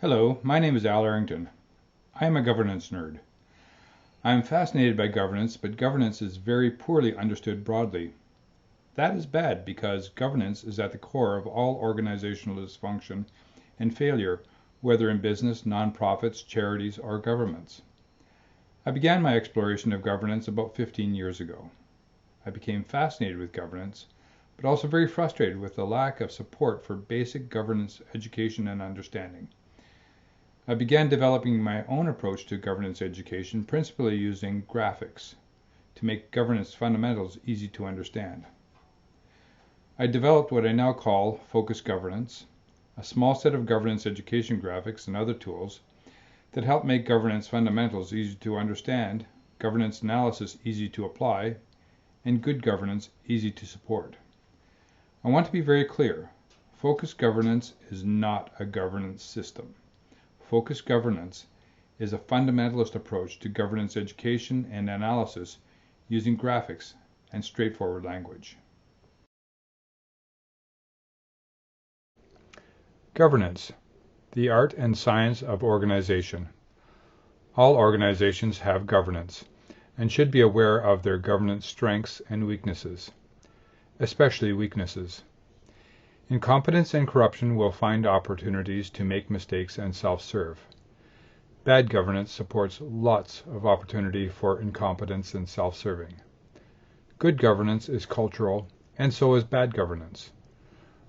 Hello, my name is Errington. I am a governance nerd. I am fascinated by governance, but governance is very poorly understood broadly. That is bad because governance is at the core of all organizational dysfunction and failure, whether in business, nonprofits, charities, or governments. I began my exploration of governance about 15 years ago. I became fascinated with governance, but also very frustrated with the lack of support for basic governance education and understanding. I began developing my own approach to governance education, principally using graphics to make governance fundamentals easy to understand. I developed what I now call Focus Governance, a small set of governance education graphics and other tools that help make governance fundamentals easy to understand, governance analysis easy to apply, and good governance easy to support. I want to be very clear. Focus Governance is not a governance system. Focus Governance is a fundamentalist approach to governance education and analysis using graphics and straightforward language. Governance, the art and science of organization. All organizations have governance and should be aware of their governance strengths and weaknesses, especially weaknesses. Incompetence and corruption will find opportunities to make mistakes and self-serve. Bad governance supports lots of opportunity for incompetence and self-serving. Good governance is cultural, and so is bad governance.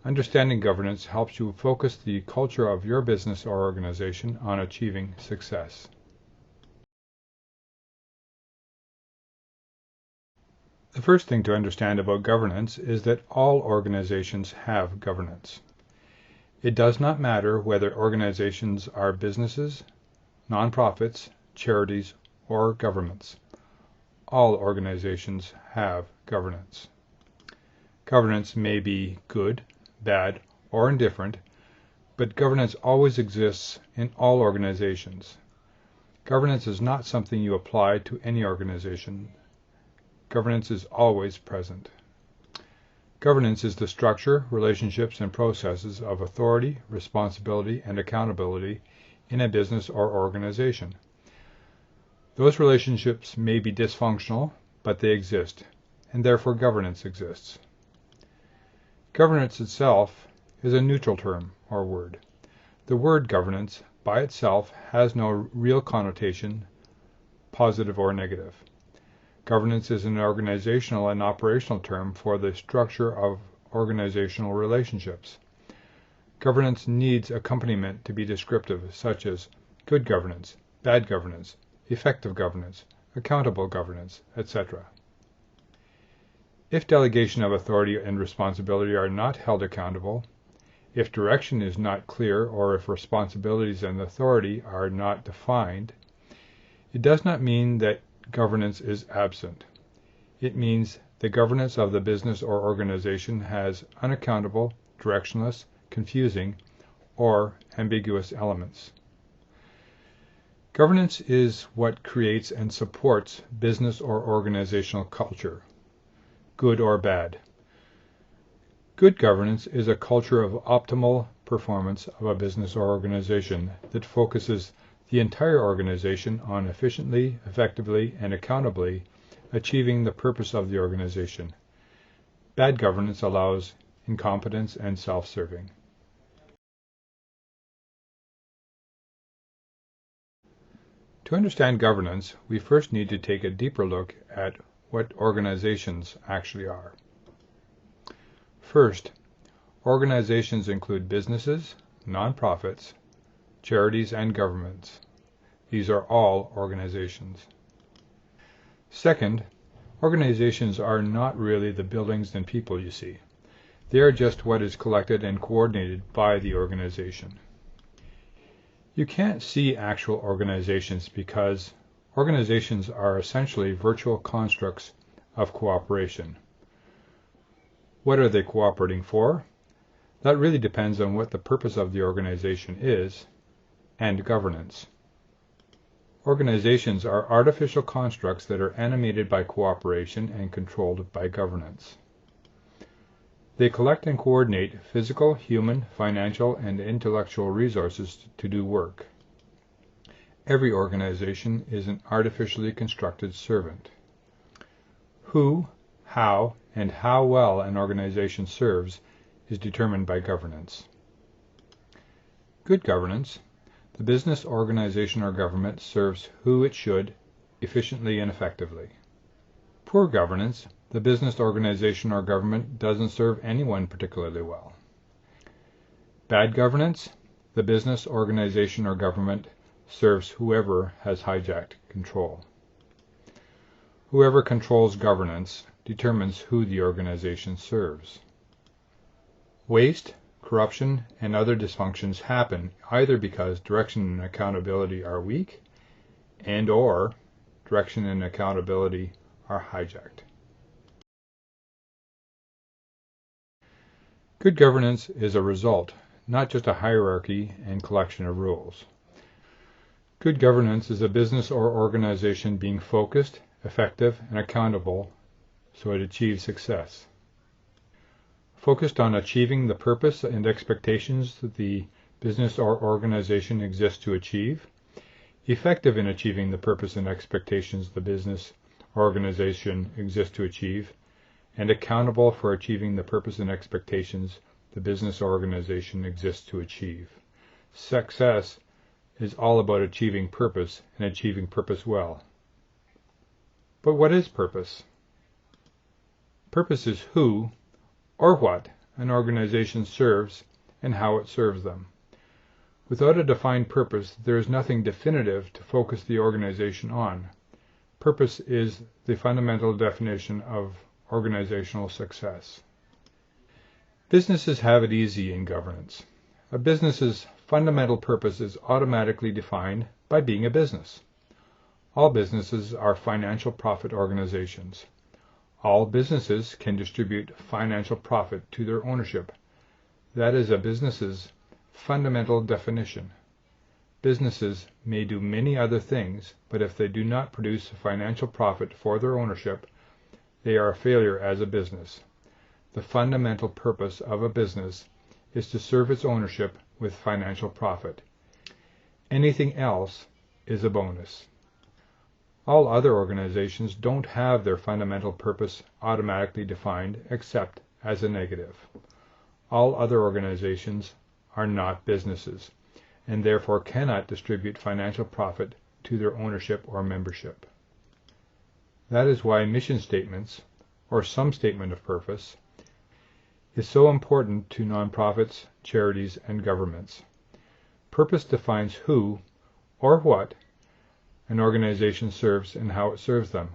Understanding governance helps you focus the culture of your business or organization on achieving success. The first thing to understand about governance is that all organizations have governance. It does not matter whether organizations are businesses, nonprofits, charities, or governments. All organizations have governance. Governance may be good, bad, or indifferent, but governance always exists in all organizations. Governance is not something you apply to any organization. Governance is always present. Governance is the structure, relationships, and processes of authority, responsibility, and accountability in a business or organization. Those relationships may be dysfunctional, but they exist, and therefore governance exists. Governance itself is a neutral term or word. The word governance by itself has no real connotation, positive or negative. Governance is an organizational and operational term for the structure of organizational relationships. Governance needs accompaniment to be descriptive, such as good governance, bad governance, effective governance, accountable governance, etc. If delegation of authority and responsibility are not held accountable, if direction is not clear, or if responsibilities and authority are not defined, it does not mean that governance is absent. It means the governance of the business or organization has unaccountable, directionless, confusing, or ambiguous elements. Governance is what creates and supports business or organizational culture, good or bad. Good governance is a culture of optimal performance of a business or organization that focuses the entire organization on efficiently, effectively, and accountably achieving the purpose of the organization. Bad governance allows incompetence and self-serving. To understand governance, we first need to take a deeper look at what organizations actually are. First, organizations include businesses, nonprofits, charities, and governments. These are all organizations. Second, organizations are not really the buildings and people you see. They are just what is collected and coordinated by the organization. You can't see actual organizations because organizations are essentially virtual constructs of cooperation. What are they cooperating for? That really depends on what the purpose of the organization is and governance. Organizations are artificial constructs that are animated by cooperation and controlled by governance. They collect and coordinate physical, human, financial, and intellectual resources to do work. Every organization is an artificially constructed servant. Who, how, and how well an organization serves is determined by governance. Good governance. The business, organization, or government serves who it should, efficiently and effectively. Poor governance. The business, organization, or government doesn't serve anyone particularly well. Bad governance. The business, organization, or government serves whoever has hijacked control. Whoever controls governance determines who the organization serves. Waste, corruption, and other dysfunctions happen either because direction and accountability are weak and/or direction and accountability are hijacked. Good governance is a result, not just a hierarchy and collection of rules. Good governance is a business or organization being focused, effective, and accountable so it achieves success. Focused on achieving the purpose and expectations that the business or organization exists to achieve. Effective in achieving the purpose and expectations the business or organization exists to achieve, and accountable for achieving the purpose and expectations the business or organization exists to achieve. Success is all about achieving purpose and achieving purpose well. But what is purpose? Purpose is who or what an organization serves and how it serves them. Without a defined purpose, there is nothing definitive to focus the organization on. Purpose is the fundamental definition of organizational success. Businesses have it easy in governance. A business's fundamental purpose is automatically defined by being a business. All businesses are financial profit organizations. All businesses can distribute financial profit to their ownership. That is a business's fundamental definition. Businesses may do many other things, but if they do not produce financial profit for their ownership, they are a failure as a business. The fundamental purpose of a business is to serve its ownership with financial profit. Anything else is a bonus. All other organizations don't have their fundamental purpose automatically defined except as a negative. All other organizations are not businesses, and therefore cannot distribute financial profit to their ownership or membership. That is why mission statements, or some statement of purpose, is so important to nonprofits, charities, and governments. Purpose defines who, or what, an organization serves and how it serves them.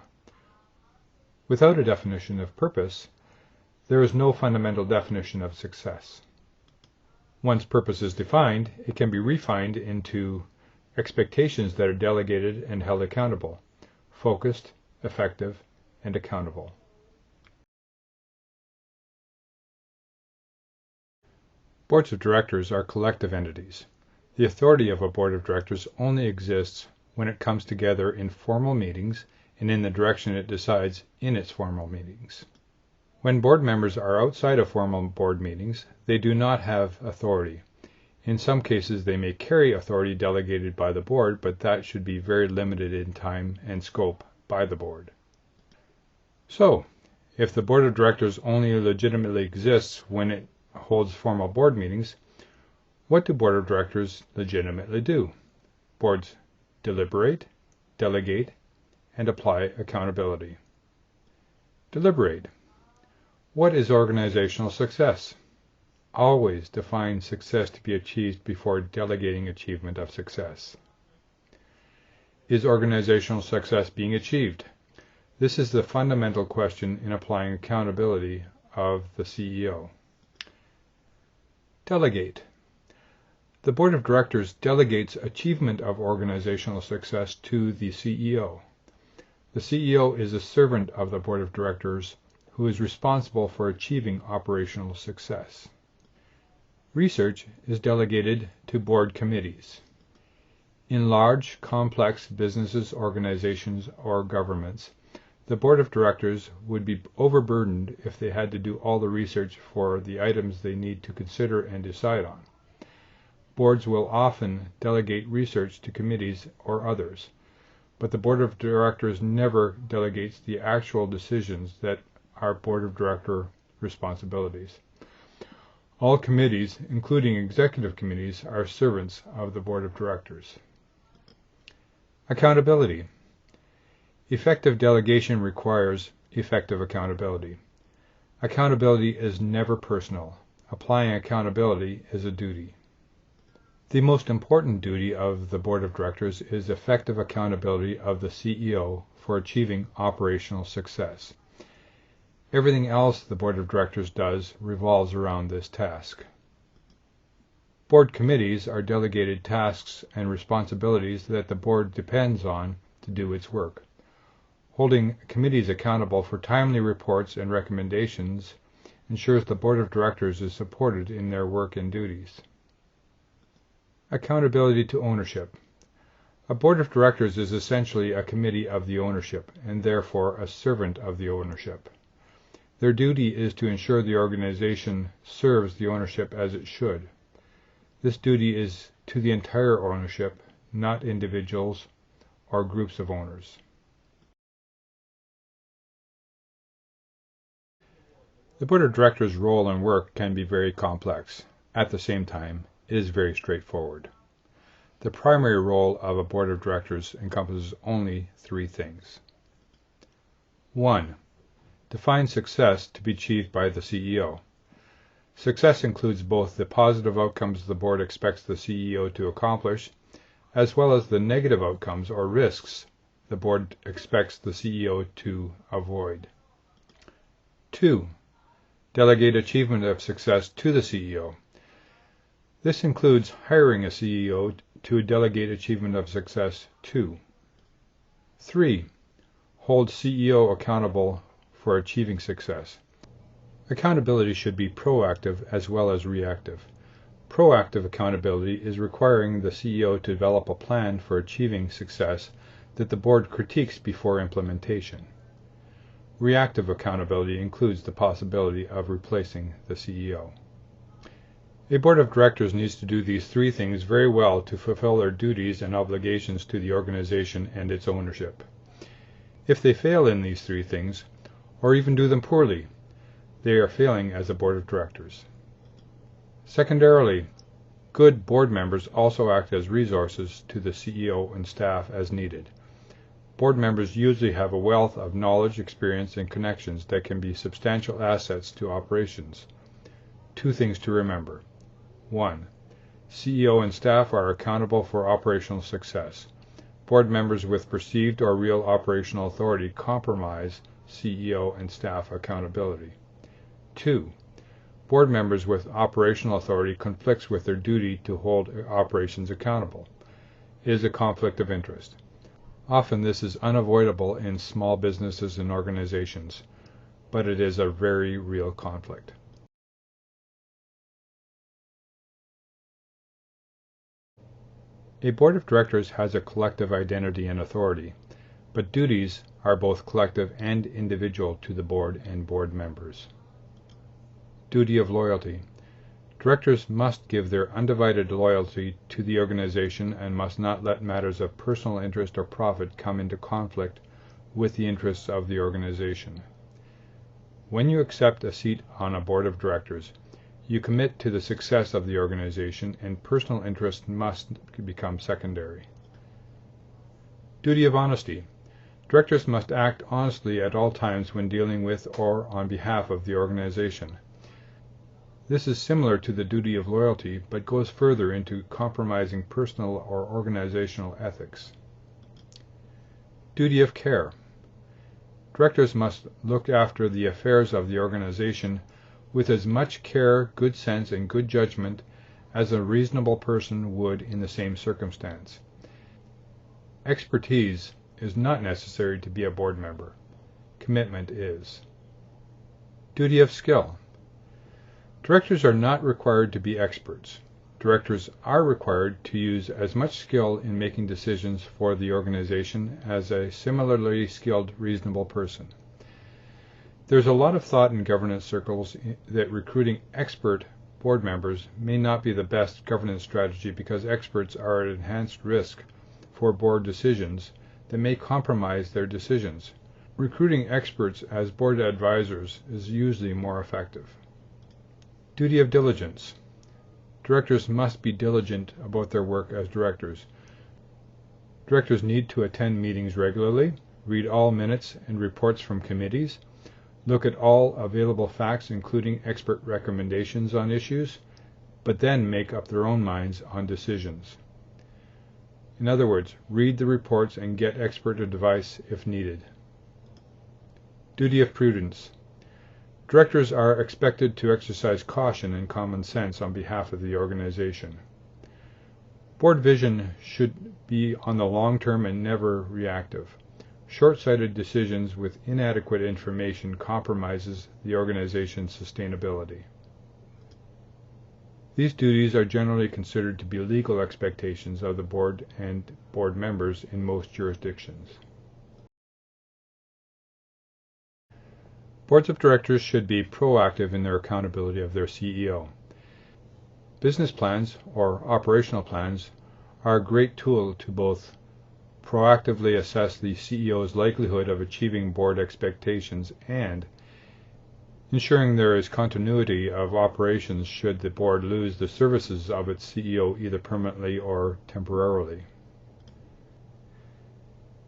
Without a definition of purpose, there is no fundamental definition of success. Once purpose is defined, it can be refined into expectations that are delegated and held accountable, focused, effective, and accountable. Boards of directors are collective entities. The authority of a board of directors only exists when it comes together in formal meetings and in the direction it decides in its formal meetings. When board members are outside of formal board meetings, they do not have authority. In some cases, they may carry authority delegated by the board, but that should be very limited in time and scope by the board. So, if the board of directors only legitimately exists when it holds formal board meetings, what do board of directors legitimately do? Boards deliberate, delegate, and apply accountability. Deliberate. What is organizational success? Always define success to be achieved before delegating achievement of success. Is organizational success being achieved? This is the fundamental question in applying accountability of the CEO. Delegate. The board of directors delegates achievement of organizational success to the CEO. The CEO is a servant of the board of directors who is responsible for achieving operational success. Research is delegated to board committees. In large, complex businesses, organizations, or governments, The board of directors would be overburdened if they had to do all the research for the items they need to consider and decide on. Boards will often delegate research to committees or others, but the board of directors never delegates the actual decisions that are board of director responsibilities. All committees, including executive committees, are servants of the board of directors. Accountability. Effective delegation requires effective accountability. Accountability is never personal. Applying accountability is a duty. The most important duty of the board of directors is effective accountability of the CEO for achieving operational success. Everything else the board of directors does revolves around this task. Board committees are delegated tasks and responsibilities that the board depends on to do its work. Holding committees accountable for timely reports and recommendations ensures the board of directors is supported in their work and duties. Accountability to ownership. A board of directors is essentially a committee of the ownership, and therefore a servant of the ownership. Their duty is to ensure the organization serves the ownership as it should. This duty is to the entire ownership, not individuals or groups of owners. The board of directors' role and work can be very complex. At the same time, it is very straightforward. The primary role of a board of directors encompasses only three things. 1. Define success to be achieved by the CEO. Success includes both the positive outcomes the board expects the CEO to accomplish, as well as the negative outcomes or risks the board expects the CEO to avoid. 2. Delegate achievement of success to the CEO. This includes hiring a CEO to delegate achievement of success to. 3. Hold CEO accountable for achieving success. Accountability should be proactive as well as reactive. Proactive accountability is requiring the CEO to develop a plan for achieving success that the board critiques before implementation. Reactive accountability includes the possibility of replacing the CEO. A board of directors needs to do these three things very well to fulfill their duties and obligations to the organization and its ownership. If they fail in these three things, or even do them poorly, they are failing as a board of directors. Secondarily, good board members also act as resources to the CEO and staff as needed. Board members usually have a wealth of knowledge, experience, and connections that can be substantial assets to operations. Two things to remember. 1. CEO and staff are accountable for operational success. Board members with perceived or real operational authority compromise CEO and staff accountability. 2. Board members with operational authority conflicts with their duty to hold operations accountable. It is a conflict of interest. Often this is unavoidable in small businesses and organizations, but it is a very real conflict. A board of directors has a collective identity and authority, but duties are both collective and individual to the board and board members. Duty of loyalty. Directors must give their undivided loyalty to the organization and must not let matters of personal interest or profit come into conflict with the interests of the organization. When you accept a seat on a board of directors, you commit to the success of the organization, and personal interest must become secondary. Duty of honesty. Directors must act honestly at all times when dealing with or on behalf of the organization. This is similar to the duty of loyalty, but goes further into compromising personal or organizational ethics. Duty of care. Directors must look after the affairs of the organization with as much care, good sense, and good judgment as a reasonable person would in the same circumstance. Expertise is not necessary to be a board member. Commitment is. Duty of skill. Directors are not required to be experts. Directors are required to use as much skill in making decisions for the organization as a similarly skilled, reasonable person. There's a lot of thought in governance circles that recruiting expert board members may not be the best governance strategy because experts are at enhanced risk for board decisions that may compromise their decisions. Recruiting experts as board advisors is usually more effective. Duty of diligence. Directors must be diligent about their work as directors. Directors need to attend meetings regularly, read all minutes and reports from committees, look at all available facts including expert recommendations on issues, but then make up their own minds on decisions. In other words, read the reports and get expert advice if needed. Duty of prudence. Directors are expected to exercise caution and common sense on behalf of the organization. Board vision should be on the long term and never reactive. Short-sighted decisions with inadequate information compromises the organization's sustainability. These duties are generally considered to be legal expectations of the board and board members in most jurisdictions. Boards of directors should be proactive in their accountability of their CEO. Business plans, or operational plans, are a great tool to both proactively assess the CEO's likelihood of achieving board expectations and ensuring there is continuity of operations should the board lose the services of its CEO either permanently or temporarily.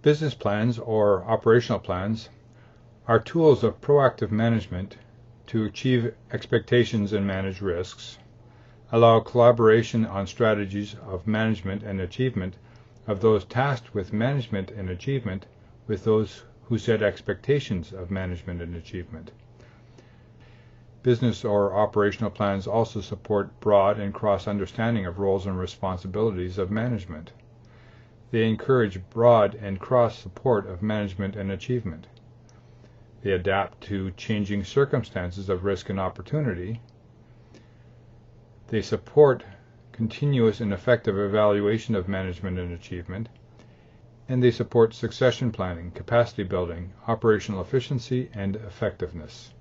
Business plans, or operational plans, are tools of proactive management to achieve expectations and manage risks, allow collaboration on strategies of management and achievement of those tasked with management and achievement with those who set expectations of management and achievement. Business or operational plans also support broad and cross-understanding of roles and responsibilities of management. They encourage broad and cross-support of management and achievement. They adapt to changing circumstances of risk and opportunity. They support continuous and effective evaluation of management and achievement. And they support succession planning, capacity building, operational efficiency, and effectiveness.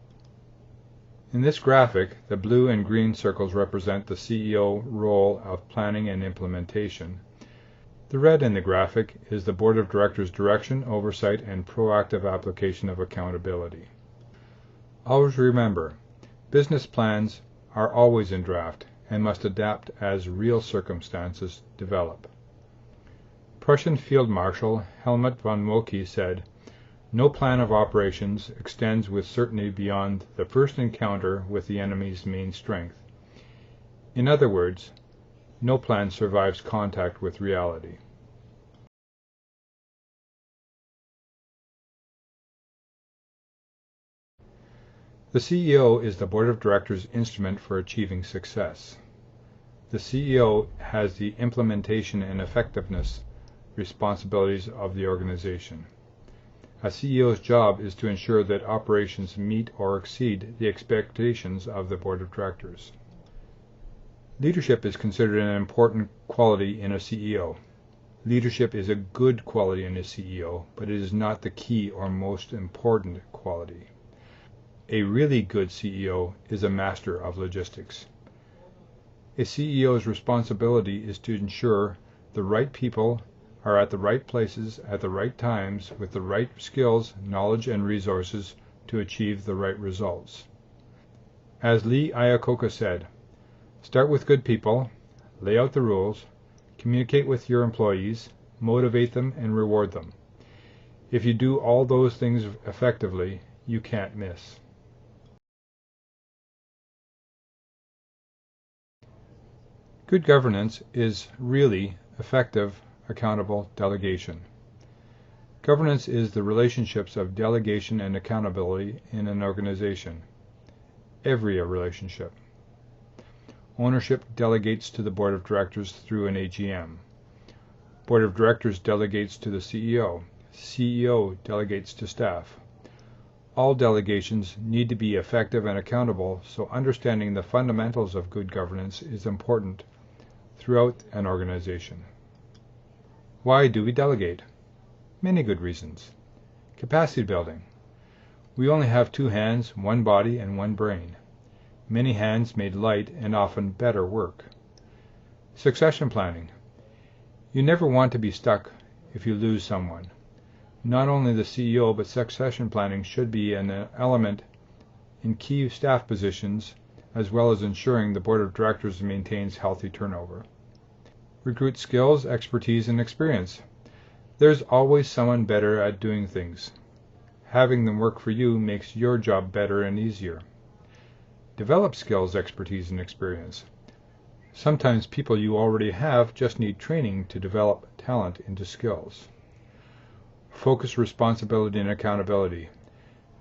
In this graphic, the blue and green circles represent the CEO role of planning and implementation. The red in the graphic is the Board of Directors' direction, oversight, and proactive application of accountability. Always remember, business plans are always in draft and must adapt as real circumstances develop. Prussian Field Marshal Helmut von Moltke said, "No plan of operations extends with certainty beyond the first encounter with the enemy's main strength." In other words, no plan survives contact with reality. The CEO is the Board of Directors' instrument for achieving success. The CEO has the implementation and effectiveness responsibilities of the organization. A CEO's job is to ensure that operations meet or exceed the expectations of the Board of Directors. Leadership is considered an important quality in a CEO. Leadership is a good quality in a CEO, but it is not the key or most important quality. A really good CEO is a master of logistics. A CEO's responsibility is to ensure the right people are at the right places at the right times with the right skills, knowledge, and resources to achieve the right results. As Lee Iacocca said, "Start with good people, lay out the rules, communicate with your employees, motivate them, and reward them. If you do all those things effectively, you can't miss." Good governance is really effective, accountable delegation. Governance is the relationships of delegation and accountability in an organization. Every relationship. Ownership delegates to the Board of Directors through an AGM. Board of Directors delegates to the CEO. CEO delegates to staff. All delegations need to be effective and accountable, so understanding the fundamentals of good governance is important throughout an organization. Why do we delegate? Many good reasons. Capacity building. We only have 2 hands, 1 body, and 1 brain. Many hands made light and often better work. Succession planning. You never want to be stuck if you lose someone. Not only the CEO, but succession planning should be an element in key staff positions, as well as ensuring the board of directors maintains healthy turnover. Recruit skills, expertise, and experience. There's always someone better at doing things. Having them work for you makes your job better and easier. Develop skills, expertise, and experience. Sometimes people you already have just need training to develop talent into skills. Focus responsibility and accountability.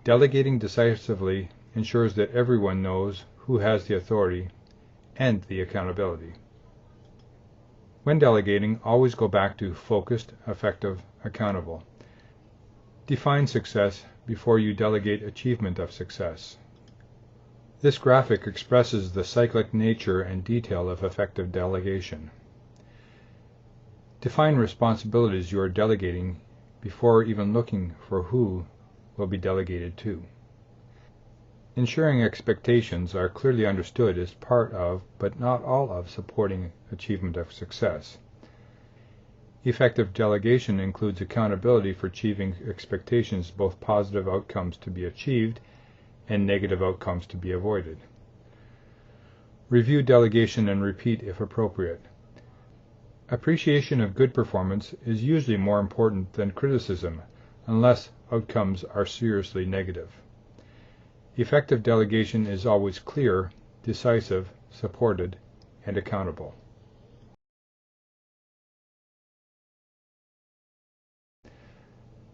Delegating decisively ensures that everyone knows who has the authority and the accountability. When delegating, always go back to focused, effective, accountable. Define success before you delegate achievement of success. This graphic expresses the cyclic nature and detail of effective delegation. Define responsibilities you are delegating before even looking for who will be delegated to. Ensuring expectations are clearly understood is part of, but not all of, supporting achievement of success. Effective delegation includes accountability for achieving expectations, both positive outcomes to be achieved and negative outcomes to be avoided. Review delegation and repeat if appropriate. Appreciation of good performance is usually more important than criticism, unless outcomes are seriously negative. Effective delegation is always clear, decisive, supported, and accountable.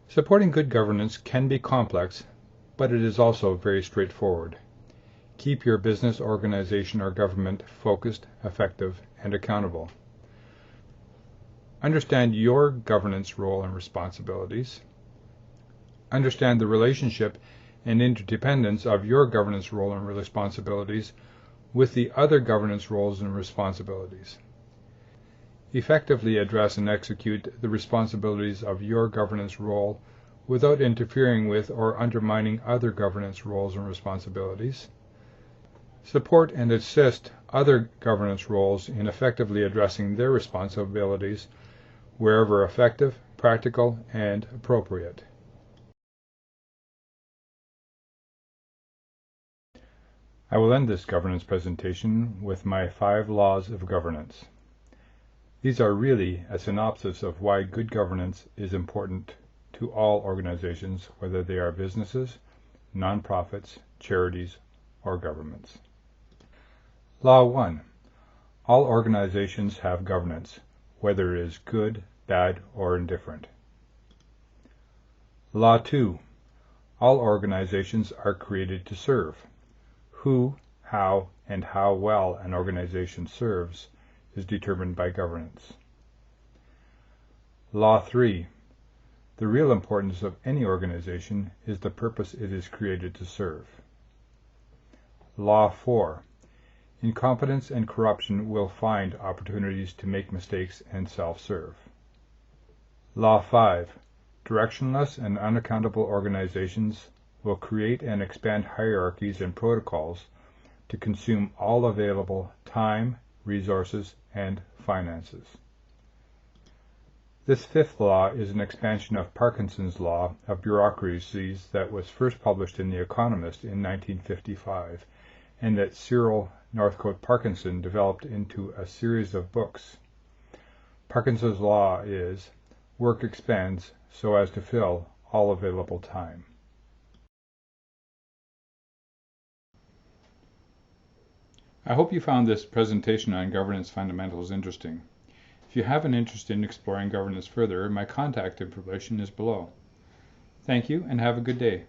Supporting good governance can be complex, but it is also very straightforward. Keep your business, organization, or government focused, effective, and accountable. Understand your governance role and responsibilities. Understand the relationship and interdependence of your governance role and responsibilities with the other governance roles and responsibilities. Effectively address and execute the responsibilities of your governance role without interfering with or undermining other governance roles and responsibilities. Support and assist other governance roles in effectively addressing their responsibilities wherever effective, practical, and appropriate. I will end this governance presentation with my 5 laws of governance. These are really a synopsis of why good governance is important to all organizations, whether they are businesses, nonprofits, charities, or governments. Law 1. All organizations have governance, whether it is good, bad, or indifferent. Law 2. All organizations are created to serve. Who, how, and how well an organization serves is determined by governance. Law 3. The real importance of any organization is the purpose it is created to serve. Law 4. Incompetence and corruption will find opportunities to make mistakes and self-serve. Law 5. Directionless and unaccountable organizations will create and expand hierarchies and protocols to consume all available time, resources, and finances. This 5th law is an expansion of Parkinson's law of bureaucracies that was first published in The Economist in 1955, and that Cyril Northcote Parkinson developed into a series of books. Parkinson's law is, work expands so as to fill all available time. I hope you found this presentation on governance fundamentals interesting. If you have an interest in exploring governance further, my contact information is below. Thank you and have a good day.